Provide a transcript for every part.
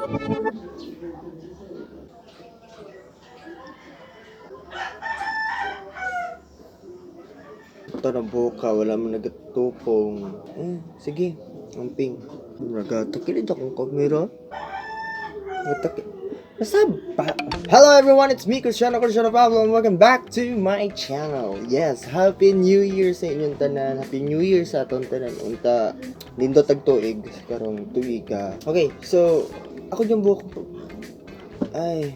Ito na buka, wala mo nagatupong. Sige, amping. Nagatakilid akong kamera. Hello everyone, it's me, Cristiano Pablo, and welcome back to my channel. Yes, Happy New Year sa inyong tanan. Happy New Year sa atong tanan. Unta, lindo tagtuig, karong tuiga. Okay, so, ako yung buhok. Ay.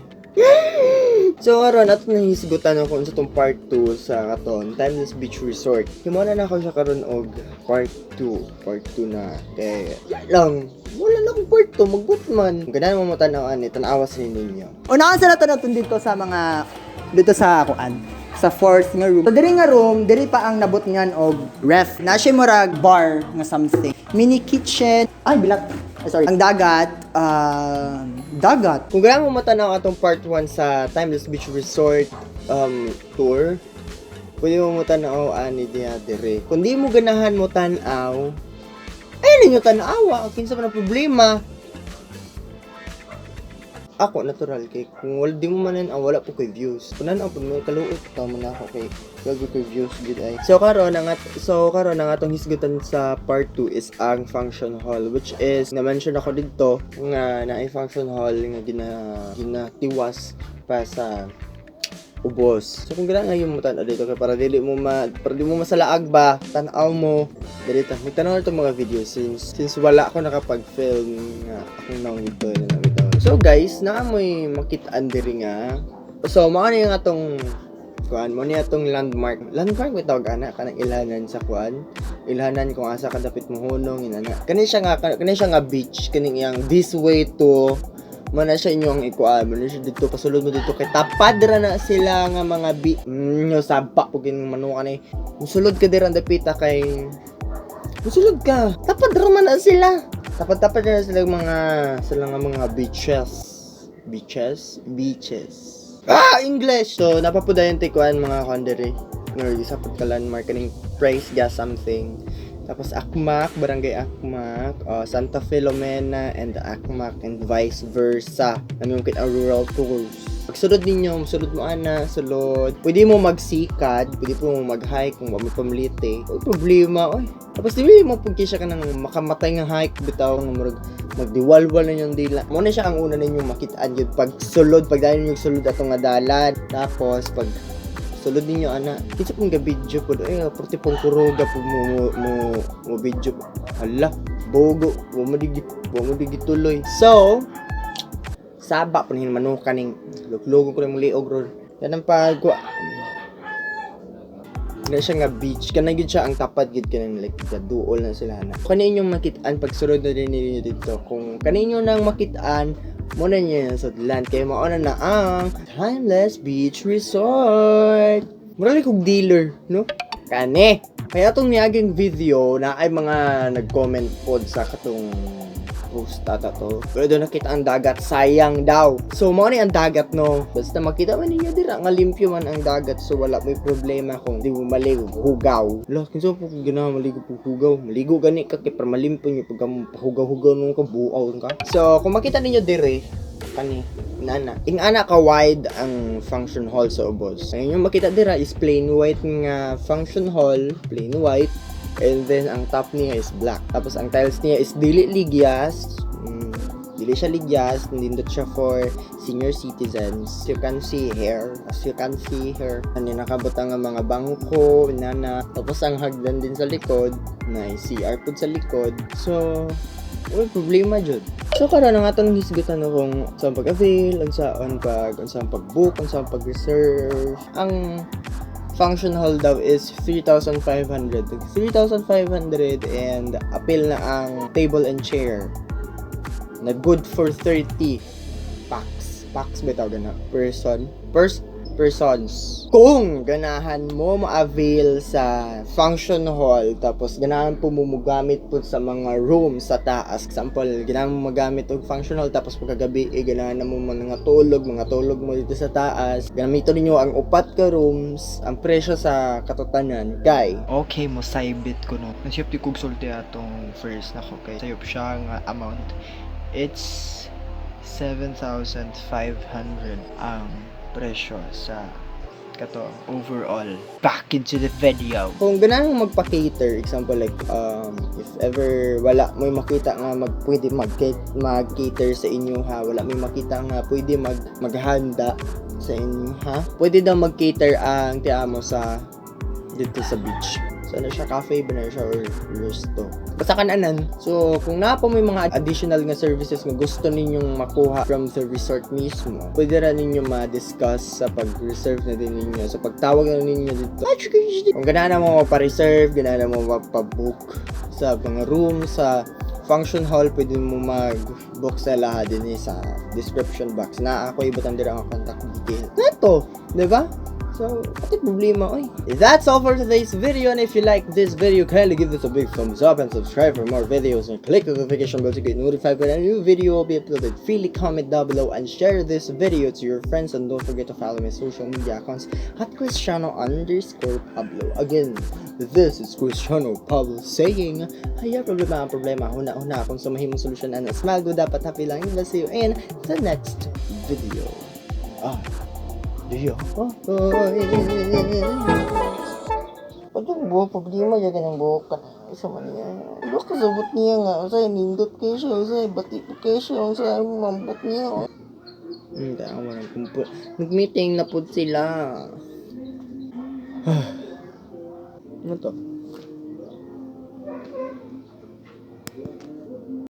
So karon ato nang hisgutan ako sa tong part 2 sa katon Timeless Beach Resort. Himuna na ako sa karon og part 2 na kay lang wala na akong part 2 magbutman. Ganahan mo tan-awan ni tan-awas ni ninyo. Unahan sa nato dito sa mga dito sa kuan sa fourth nga room. So diri nga room, diri pa ang nabot niyan og ref. Na siya murag bar nga something. Mini kitchen. Ay bilak. Sorry. Ang dagat Kung ganahan mo matanaw atong part 1 sa Timeless Beach Resort tour, pwede mo matanaw ani diha dire. Kung di mo ganahan mo tanaw, ay ninyo tanawa, kinsa man ang problema. Ako natural kay kung wala di mo manan wala po kay views. Kunan ako may kaluot ta man ako kay gago kay views gid ay. So karon ang atong hisgutan sa part 2 is ang function hall, which is na-mention ako dito nga naay function hall nga ginatiwas pa sa ubos. So kung gana nga yung tan dito kay para dili mo masalaag ba tan-aw mo dito. Magtanaw itong mga video since wala ako nakapag-film nga akong nang dito na bitaw. So guys, naamoy makitaan diri nga. So mao ni nga atong kuan, mo ni atong landmark. Landmark may tawag ana kanang ilhanan sa kuan. Ilhanan kung asa ka dapit mohunong inana. Kani siya nga beach, kaning iyang this way to mana siya inyong ikuan, mana siya dito pasulod mo dito kay tapad ra na sila nga mga nyo sabpa pug manuka ni. Musulod ka dira dapita kay musulod ka. Tapad ra man na sila. Tapad na sila mga beaches. English! So, napapudayan tikuan mga kondere. Nga, isapot ka landmark, kaning price gas something. Tapos, Akmak, Barangay Akmak, Santa Filomena, and Akmak, and vice versa. Namimukit ang rural tours. Pagsulod ninyo, sulod mo ana, sulod. Pwede mo magsikad, pwede mo mag-hike kung may pamilite. Ay, problema, oy. Tapos di mo pugki siya ka ng makamatay nga hike bitaw nga magdiwalwal na yung dila. Mo na siya ang una ninyo makitaan yun pag sulod, pag dahil ninyo sulod atong nga dalan. Tapos pag sulod ninyo ana, kinsa pong ga-video po ay porti pong kuruga po mo video. Hala, bogo, mo digituloy. So, saba po nihin manuka ning luglugo ko ning liog ron. Yan ang pagwa. Na siya nga beach, kanang gid siya ang tapat gid kanang like duol na sila na. Kani inyong makitaan pag sulod na din ninyo dito. Kung kaninyo nang makitaan, mo na niya sa land kay mao na ang Timeless Beach Resort. Murali kog dealer, no? Kani. Kaya atong niaging video na ay mga nag-comment pod sa katong post ata to. Pero doon nakita ang dagat, sayang daw. So, mao ni ang dagat, no? Basta makita man ninyo dira, nga limpyo man ang dagat. So, wala may problema kung di mo maligo, hugaw. Lah, kinsa po ganahan maligo po hugaw? Maligo gani ka, kay para malimpyo nyo, pag hugaw-hugaw nung ka, buaw ka. So, kung makita ninyo dire, kani, ingana ka wide ang function hall sa ubos. Ang inyong makita dira is plain white nga function hall, plain white. And then, ang top niya is black. Tapos, ang tiles niya is dili ligyas. Dili siya ligyas. Nindot siya for senior citizens. You can see here. As you can see here. Ano, nakabutang ang mga bangko, inana. Tapos, ang hagdan din sa likod. Na CR po sa likod. So, wala problema dyan. So, karon ang atong hisgutan na kung saan pag-avail, saan pag-book, saan pag-reserve. Ang function hall daw is 3,500 and appeal na ang table and chair na good for 30 packs ba tawag na persons. Kung ganahan mo ma-avail sa function hall, tapos ganahan po mo magamit po sa mga rooms sa taas. Example, ganahan mo magamit og function hall, tapos pagkagabi, ganahan mo mga tulog mo dito sa taas. Gamiton ninyo ang upat ka rooms, ang presyo sa katutanan, kay okay mo saibit ko no. Nasiyap di kog sulti atong first nako kay sayop siya nga amount. It's 7,500 ang presyo sa kato overall. Back into the video. Kung ganaan mo magpa-cater, example like, if ever wala mo makita nga pwede mag-cater sa inyo ha, wala mo makita nga pwede maghanda sa inyo ha, pwede daw mag-cater ang tiamo sa dito sa beach. So, ano siya, cafe ba na siya or resto. Basta kananan. So, kung na po may mga additional nga services nga gusto ninyong makuha from the resort mismo, pwede rin ninyo ma-discuss sa pag-reserve na din ninyo. So, pagtawag na ninyo dito, kung ganaan mo mapareserve, ganaan mo mapabook sa mga room, sa function hall, pwede mo mag-book sa lahat din sa description box na ako ibutang dira ang contact detail. Ito, di ba? So, pati problema, oy. That's all for today's video, and if you like this video, kindly give this a big thumbs up and subscribe for more videos and click the notification bell to get notified when a new video will be uploaded. Freely comment down below and share this video to your friends, and don't forget to follow my social media accounts at Cristiano_Pablo. Again, this is Cristiano Pablo saying, haya problema, huna kung sumahimong solusyonan, smile go dapat happy lang. And I'll see you in the next video. Pagkang buha problema ya ganang buhok ka sa maniya. Buhok kasabot niya nga. Usay nindot kayo siya. Usay bati po kayo siya. Usay mambot niya. Hindi ako walang kumpul. Nag-meeting na po sila. Ano to?